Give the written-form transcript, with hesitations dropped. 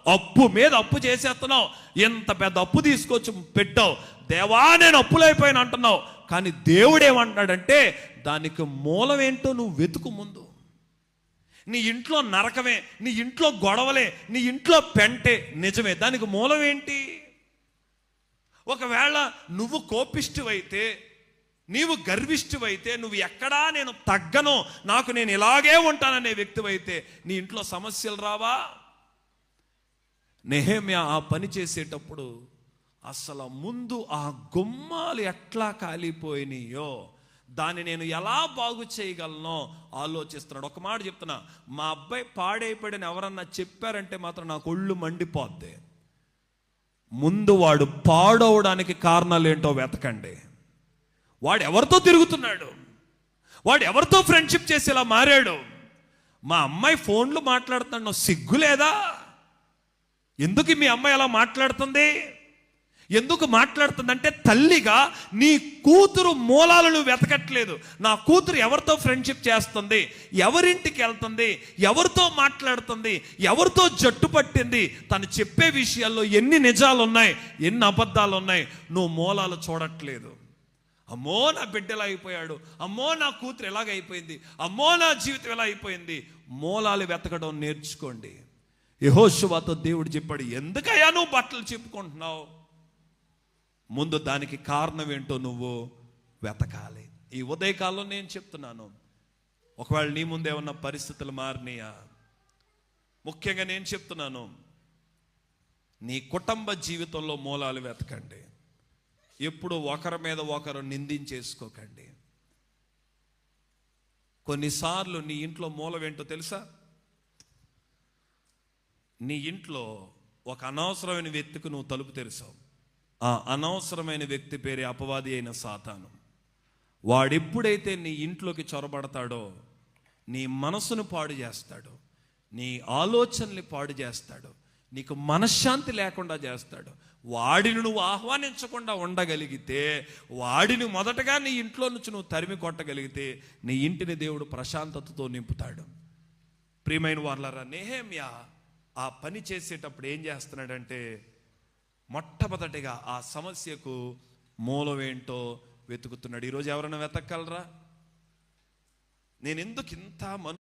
అప్పు మీద అప్పు చేసేస్తున్నావు, ఎంత పెద్ద అప్పు తీసుకొచ్చి పెట్టావు, దేవా నేను అప్పులైపోయాను అంటున్నావు. కానీ దేవుడు ఏమంటున్నాడంటే దానికి మూలం ఏంటో నువ్వు వెతుకు ముందు. నీ ఇంట్లో నరకమే, నీ ఇంట్లో గొడవలే, నీ ఇంట్లో పెంటే నిజమే, దానికి మూలం ఏంటి? ఒకవేళ నువ్వు కోపిష్టివైతే, నీవు గర్విష్టివైతే, నువ్వు ఎక్కడా నేను తగ్గను, నాకు నేను ఇలాగే ఉంటాననే వ్యక్తివైతే నీ ఇంట్లో సమస్యలు రావా? నెహెమ్యా ఆ పని చేసేటప్పుడు అసలు ముందు ఆ గుమ్మాలు ఎట్లా కాలిపోయినాయో దాన్ని నేను ఎలా బాగు చేయగలనో ఆలోచిస్తున్నాడు. ఒక మాట చెప్తున్నా, మా అబ్బాయి పాడైపోయాడని ఎవరన్నా చెప్పారంటే మాత్రం నాకు ఒళ్ళు మండిపోద్ది. ముందు వాడు పాడవడానికి కారణాలు ఏంటో వెతకండి. వాడు ఎవరితో తిరుగుతున్నాడు, వాడు ఎవరితో ఫ్రెండ్షిప్ చేసి ఇలా మారాడు. మా అమ్మాయి ఫోన్లు మాట్లాడుతున్నాడు, సిగ్గు లేదా? ఎందుకు మీ అమ్మాయి అలా మాట్లాడుతుంది? ఎందుకు మాట్లాడుతుందంటే తల్లిగా నీ కూతురు మూలాలను వెతకట్లేదు. నా కూతురు ఎవరితో ఫ్రెండ్షిప్ చేస్తుంది, ఎవరింటికి వెళ్తుంది, ఎవరితో మాట్లాడుతుంది, ఎవరితో జట్టు పట్టింది, తను చెప్పే విషయాల్లో ఎన్ని నిజాలు ఉన్నాయి, ఎన్ని అబద్ధాలు ఉన్నాయి, నువ్వు మూలాలు చూడట్లేదు. అమ్మో నా బిడ్డ ఎలా అయిపోయాడు, అమ్మో నా కూతురు ఎలాగైపోయింది, అమ్మో నా జీవితం ఎలా అయిపోయింది. మూలాలు వెతకడం నేర్చుకోండి. యెహోషువతో దేవుడు చెప్పాడు, ఎందుకయ్యా నువ్వు బట్టలు చెప్పుకుంటున్నావు? ముందు దానికి కారణం ఏంటో నువ్వు వెతకాలి. ఈ ఉదయకాలంలో నేను చెప్తున్నాను, ఒకవేళ నీ ముందు ఏమన్నా పరిస్థితులు మారినాయా, ముఖ్యంగా నేను చెప్తున్నాను, నీ కుటుంబ జీవితంలో మూలాలు వెతకండి. ఎప్పుడు ఒకరి మీద ఒకరు నిందించేసుకోకండి. కొన్నిసార్లు నీ ఇంట్లో మూలం ఏంటో తెలుసా? నీ ఇంట్లో ఒక అనవసరమైన వ్యక్తికి నువ్వు తలుపు తెరిచావు. ఆ అనవసరమైన వ్యక్తి పేరే అపవాది అయిన సాతాను. వాడెప్పుడైతే నీ ఇంట్లోకి చొరబడతాడో నీ మనసును పాడు చేస్తాడు, నీ ఆలోచనల్ని పాడు చేస్తాడు, నీకు మనశ్శాంతి లేకుండా చేస్తాడు. వాడిని నువ్వు ఆహ్వానించకుండా ఉండగలిగితే, వాడిని మొదటగా నీ ఇంట్లో నుంచి నువ్వు తరిమి కొట్టగలిగితే నీ ఇంటిని దేవుడు ప్రశాంతతతో నింపుతాడు. ప్రియమైన వారలారా, నెహెమ్యా ఆ పని చేసేటప్పుడు ఏం చేస్తున్నాడంటే మొట్టమొదటిగా ఆ సమస్యకు మూలం ఏంటో వెతుకుతున్నాడు. ఈరోజు ఎవరైనా వెతకగలరా? నేను ఎందుకు ఇంత